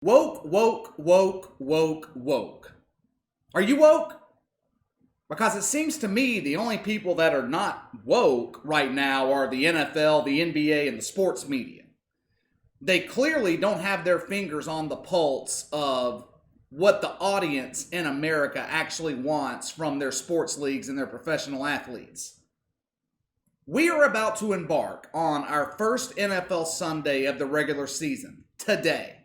Woke, woke, woke, woke, woke. Are you woke? Because it seems to me the only people that are not woke right now are the NFL, the NBA, and the sports media. They clearly don't have their fingers on the pulse of what the audience in America actually wants from their sports leagues and their professional athletes. We are about to embark on our first NFL Sunday of the regular season today.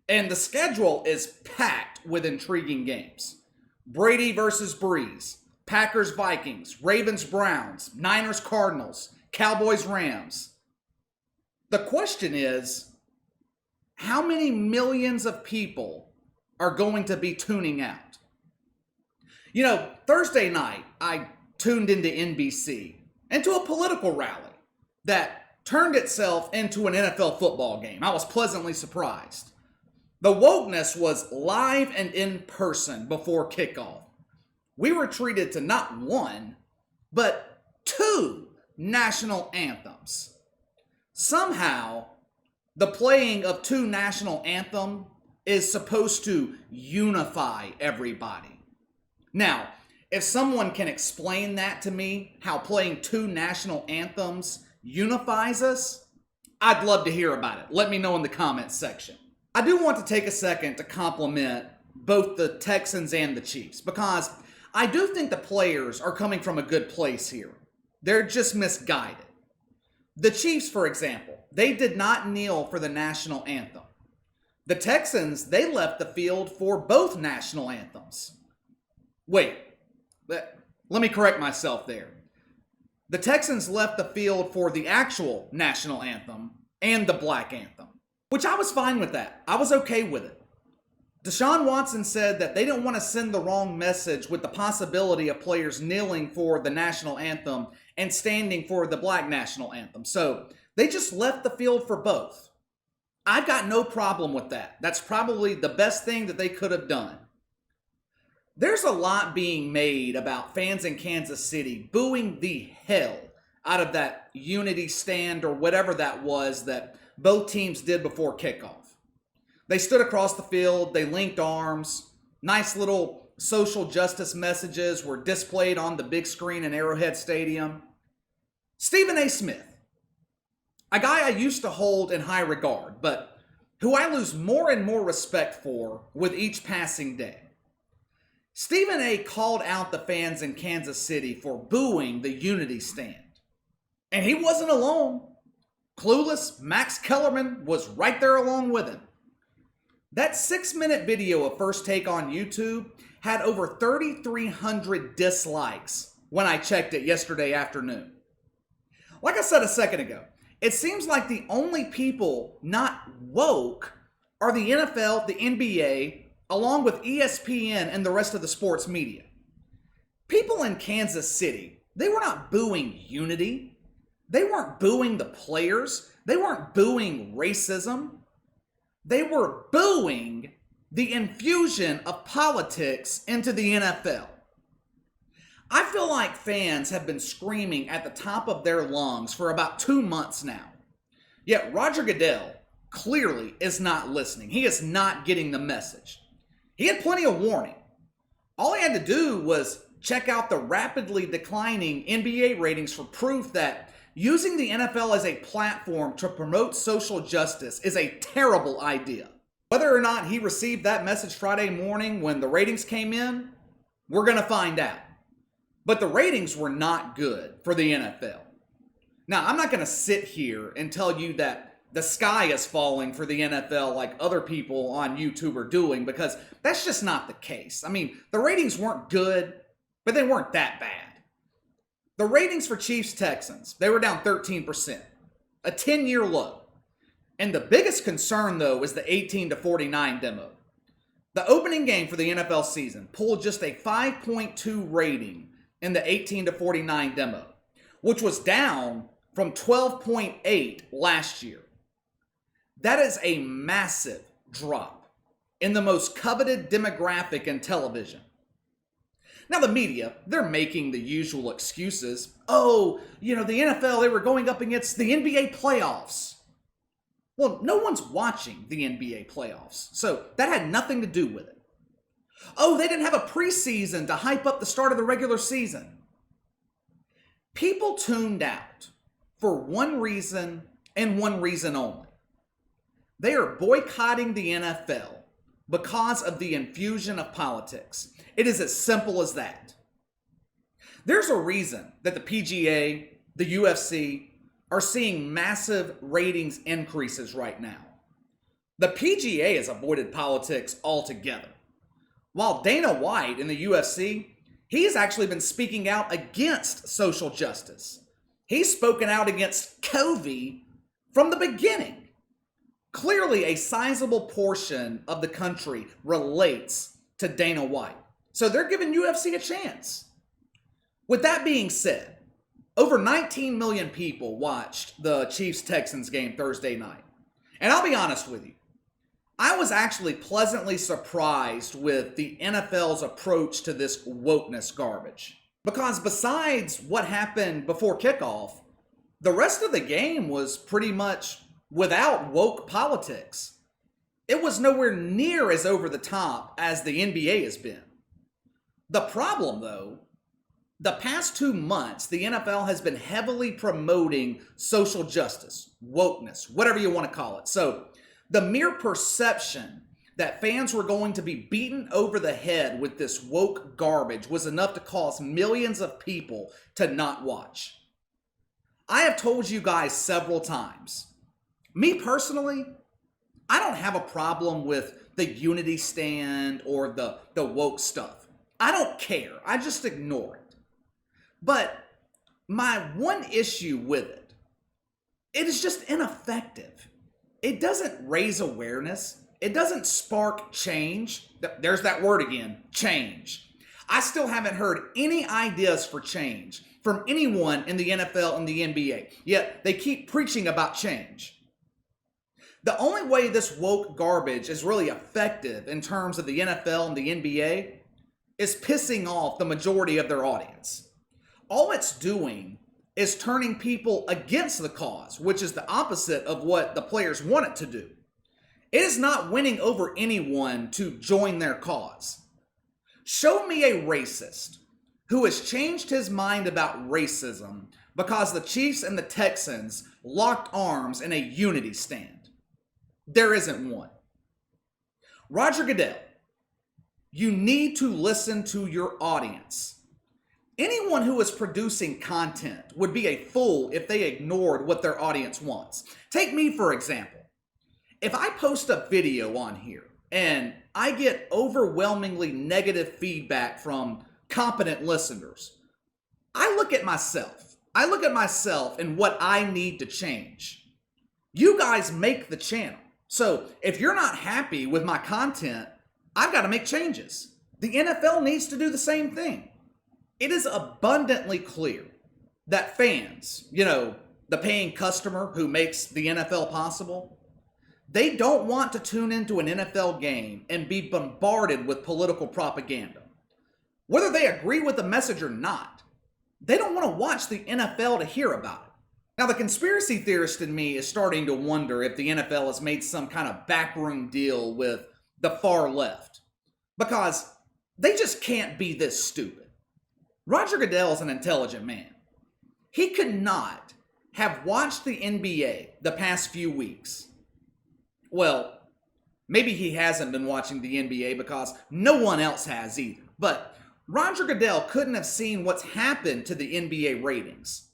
And the schedule is packed with intriguing games. Brady versus Breeze, Packers Vikings, Ravens Browns, Niners Cardinals, Cowboys Rams. The question is, how many millions of people are going to be tuning out? Thursday night, I tuned into NBC, into a political rally that turned itself into an NFL football game. I was pleasantly surprised. The wokeness was live and in person before kickoff. We were treated to not one, but two national anthems. Somehow, the playing of two national anthems is supposed to unify everybody. Now, if someone can explain that to me, how playing two national anthems unifies us, I'd love to hear about it. Let me know in the comments section. I do want to take a second to compliment both the Texans and the Chiefs because I do think the players are coming from a good place here. They're just misguided. The Chiefs, for example, they did not kneel for the national anthem. The Texans, they left the field for both national anthems. Wait, let me correct myself there. The Texans left the field for the actual national anthem and the black anthem, which I was fine with that. I was okay with it. Deshaun Watson said that they didn't want to send the wrong message with the possibility of players kneeling for the national anthem and standing for the black national anthem. So they just left the field for both. I've got no problem with that. That's probably the best thing that they could have done. There's a lot being made about fans in Kansas City booing the hell out of that unity stand or whatever that was that both teams did before kickoff. They stood across the field, they linked arms, nice little social justice messages were displayed on the big screen in Arrowhead Stadium. Stephen A. Smith, a guy I used to hold in high regard, but who I lose more and more respect for with each passing day. Stephen A. called out the fans in Kansas City for booing the unity stand. And he wasn't alone. Clueless Max Kellerman was right there along with him. That 6-minute video of First Take on YouTube had over 3,300 dislikes when I checked it yesterday afternoon. Like I said a second ago, it seems like the only people not woke are the NFL, the NBA, along with ESPN and the rest of the sports media. People in Kansas City, they were not booing unity. They weren't booing the players. They weren't booing racism. They were booing the infusion of politics into the NFL. I feel like fans have been screaming at the top of their lungs for about 2 months now. Yet Roger Goodell clearly is not listening. He is not getting the message. He had plenty of warning. All he had to do was check out the rapidly declining NBA ratings for proof that using the NFL as a platform to promote social justice is a terrible idea. Whether or not he received that message Friday morning when the ratings came in, we're going to find out. But the ratings were not good for the NFL. Now, I'm not going to sit here and tell you that the sky is falling for the NFL like other people on YouTube are doing, because that's just not the case. I mean, the ratings weren't good, but they weren't that bad. The ratings for Chiefs-Texans, they were down 13%, a 10-year low. And the biggest concern, though, is the 18-49 demo. The opening game for the NFL season pulled just a 5.2 rating in the 18-49 demo, which was down from 12.8 last year. That is a massive drop in the most coveted demographic in television. Now the media, they're making the usual excuses. The NFL, they were going up against the NBA playoffs. Well, no one's watching the NBA playoffs, so that had nothing to do with it. Oh, they didn't have a preseason to hype up the start of the regular season. People tuned out for one reason and one reason only. They are boycotting the NFL because of the infusion of politics. It is as simple as that. There's a reason that the PGA, the UFC, are seeing massive ratings increases right now. The PGA has avoided politics altogether. While Dana White in the UFC, he's actually been speaking out against social justice. He's spoken out against COVID from the beginning. Clearly, a sizable portion of the country relates to Dana White. So they're giving UFC a chance. With that being said, over 19 million people watched the Chiefs-Texans game Thursday night. And I'll be honest with you, I was actually pleasantly surprised with the NFL's approach to this wokeness garbage. Because besides what happened before kickoff, the rest of the game was pretty much without woke politics. It was nowhere near as over the top as the NBA has been. The problem, though, the past 2 months, the NFL has been heavily promoting social justice, wokeness, whatever you want to call it. So the mere perception that fans were going to be beaten over the head with this woke garbage was enough to cause millions of people to not watch. I have told you guys several times, me personally, I don't have a problem with the unity stand or the woke stuff. I don't care. I just ignore it. But my one issue with it is just ineffective. It doesn't raise awareness. It doesn't spark change. There's that word again, change. I still haven't heard any ideas for change from anyone in the NFL and the NBA, yet they keep preaching about change. The only way this woke garbage is really effective in terms of the NFL and the NBA is pissing off the majority of their audience. All it's doing is turning people against the cause, which is the opposite of what the players want it to do. It is not winning over anyone to join their cause. Show me a racist who has changed his mind about racism because the Chiefs and the Texans locked arms in a unity stand. There isn't one. Roger Goodell, you need to listen to your audience. Anyone who is producing content would be a fool if they ignored what their audience wants. Take me, for example. If I post a video on here and I get overwhelmingly negative feedback from competent listeners, I look at myself. I look at myself and what I need to change. You guys make the channel. So if you're not happy with my content, I've got to make changes. The NFL needs to do the same thing. It is abundantly clear that fans, the paying customer who makes the NFL possible, they don't want to tune into an NFL game and be bombarded with political propaganda. Whether they agree with the message or not, they don't want to watch the NFL to hear about it. Now, the conspiracy theorist in me is starting to wonder if the NFL has made some kind of backroom deal with the far left, because they just can't be this stupid. Roger Goodell is an intelligent man. He could not have watched the NBA the past few weeks. Well, maybe he hasn't been watching the NBA because no one else has either. But Roger Goodell couldn't have seen what's happened to the NBA ratings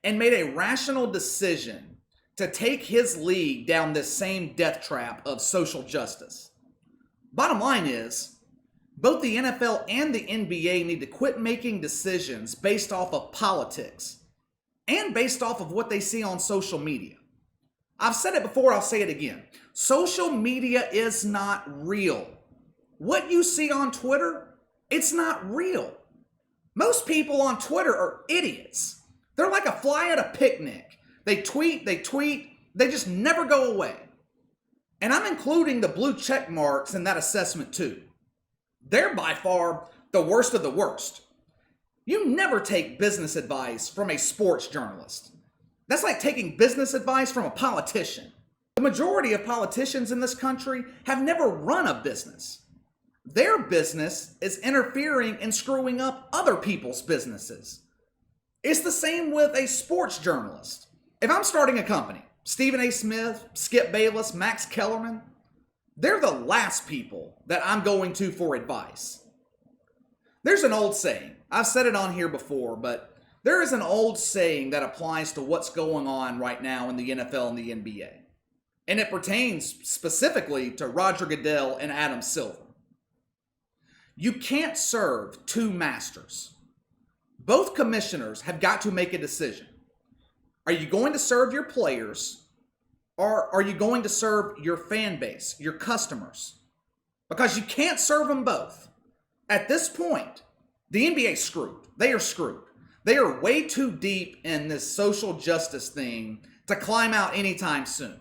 and made a rational decision to take his league down this same death trap of social justice. Bottom line is, both the NFL and the NBA need to quit making decisions based off of politics and based off of what they see on social media. I've said it before, I'll say it again. Social media is not real. What you see on Twitter, it's not real. Most people on Twitter are idiots. They're like a fly at a picnic. They tweet, they just never go away. And I'm including the blue check marks in that assessment too. They're by far the worst of the worst. You never take business advice from a sports journalist. That's like taking business advice from a politician. The majority of politicians in this country have never run a business. Their business is interfering and screwing up other people's businesses. It's the same with a sports journalist. If I'm starting a company, Stephen A. Smith, Skip Bayless, Max Kellerman, they're the last people that I'm going to for advice. There's an old saying, I've said it on here before, but there is an old saying that applies to what's going on right now in the NFL and the NBA. And it pertains specifically to Roger Goodell and Adam Silver. You can't serve two masters. Both commissioners have got to make a decision. Are you going to serve your players, or are you going to serve your fan base, your customers? Because you can't serve them both. At this point, the NBA's screwed. They are screwed. They are way too deep in this social justice thing to climb out anytime soon.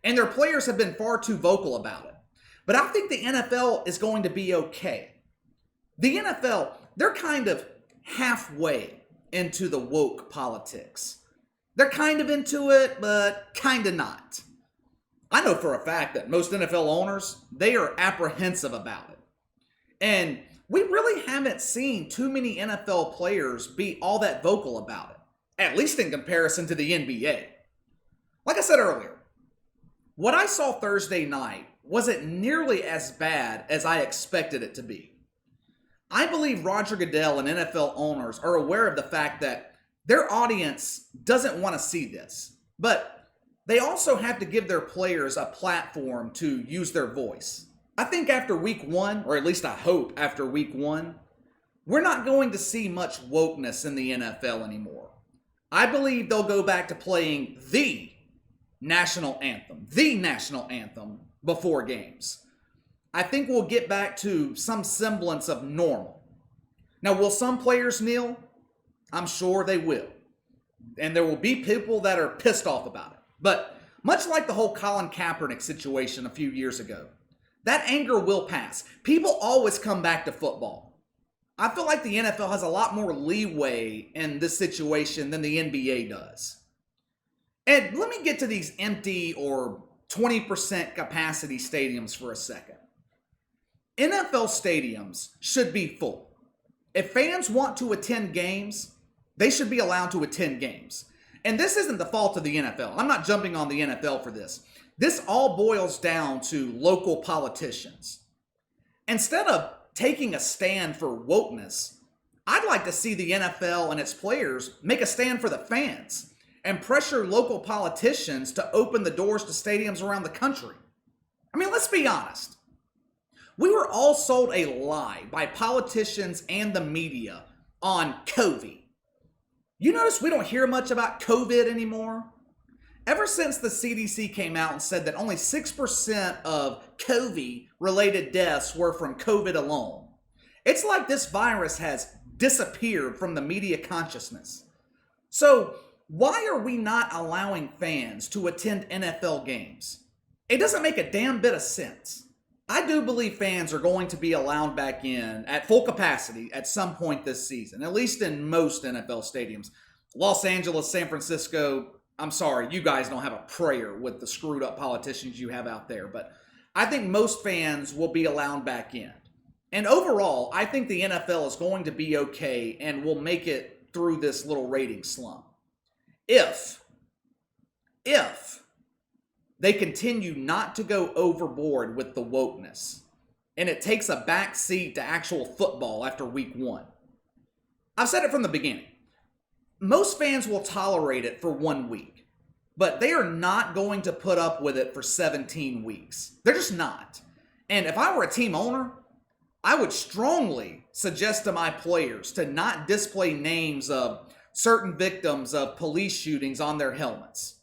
And their players have been far too vocal about it. But I think the NFL is going to be okay. The NFL, they're kind of halfway into the woke politics. They're kind of into it, but kind of not. I know for a fact that most NFL owners, they are apprehensive about it. And we really haven't seen too many NFL players be all that vocal about it, at least in comparison to the NBA. Like I said earlier, what I saw Thursday night wasn't nearly as bad as I expected it to be. I believe Roger Goodell and NFL owners are aware of the fact that their audience doesn't want to see this, but they also have to give their players a platform to use their voice. I think after week one, or at least I hope after week one, we're not going to see much wokeness in the NFL anymore. I believe they'll go back to playing the national anthem before games. I think we'll get back to some semblance of normal. Now, will some players kneel? I'm sure they will. And there will be people that are pissed off about it. But much like the whole Colin Kaepernick situation a few years ago, that anger will pass. People always come back to football. I feel like the NFL has a lot more leeway in this situation than the NBA does. And let me get to these empty or 20% capacity stadiums for a second. NFL stadiums should be full. If fans want to attend games, they should be allowed to attend games. And this isn't the fault of the NFL. I'm not jumping on the NFL for this. This all boils down to local politicians. Instead of taking a stand for wokeness, I'd like to see the NFL and its players make a stand for the fans and pressure local politicians to open the doors to stadiums around the country. I mean, let's be honest. We were all sold a lie by politicians and the media on COVID. You notice we don't hear much about COVID anymore? Ever since the CDC came out and said that only 6% of COVID-related deaths were from COVID alone, it's like this virus has disappeared from the media consciousness. So, why are we not allowing fans to attend NFL games? It doesn't make a damn bit of sense. I do believe fans are going to be allowed back in at full capacity at some point this season, at least in most NFL stadiums. Los Angeles, San Francisco, I'm sorry, you guys don't have a prayer with the screwed up politicians you have out there, but I think most fans will be allowed back in. And overall, I think the NFL is going to be okay and will make it through this little rating slump. If they continue not to go overboard with the wokeness, and it takes a back seat to actual football after week one. I've said it from the beginning. Most fans will tolerate it for 1 week, but they are not going to put up with it for 17 weeks. They're just not. And if I were a team owner, I would strongly suggest to my players to not display names of certain victims of police shootings on their helmets.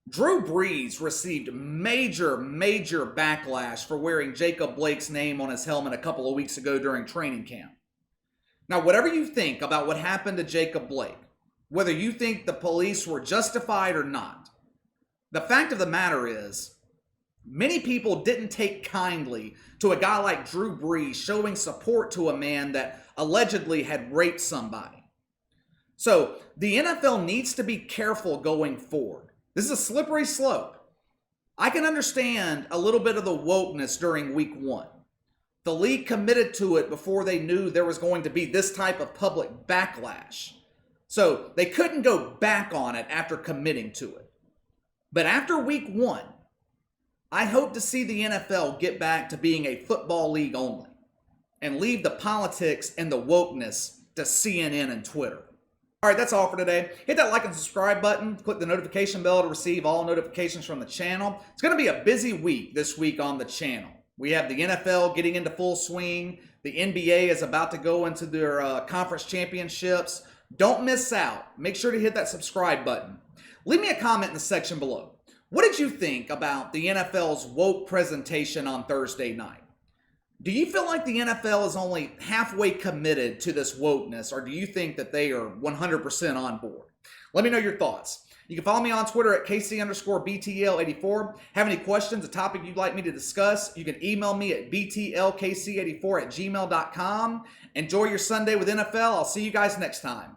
Drew Brees received major backlash for wearing Jacob Blake's name on his helmet a couple of weeks ago during training camp. Now, whatever you think about what happened to Jacob Blake, whether you think the police were justified or not, the fact of the matter is, many people didn't take kindly to a guy like Drew Brees showing support to a man that allegedly had raped somebody. So, the NFL needs to be careful going forward. This is a slippery slope. I can understand a little bit of the wokeness during week one. The league committed to it before they knew there was going to be this type of public backlash. So they couldn't go back on it after committing to it. But after week one, I hope to see the NFL get back to being a football league only and leave the politics and the wokeness to CNN and Twitter. All right, that's all for today. Hit that like and subscribe button. Click the notification bell to receive all notifications from the channel. It's going to be a busy week this week on the channel. We have the NFL getting into full swing. The NBA is about to go into their conference championships. Don't miss out. Make sure to hit that subscribe button. Leave me a comment in the section below. What did you think about the NFL's woke presentation on Thursday night? Do you feel like the NFL is only halfway committed to this wokeness, or do you think that they are 100% on board? Let me know your thoughts. You can follow me on Twitter at KC_BTL84. Have any questions, a topic you'd like me to discuss, you can email me at BTLKC84@gmail.com. Enjoy your Sunday with NFL. I'll see you guys next time.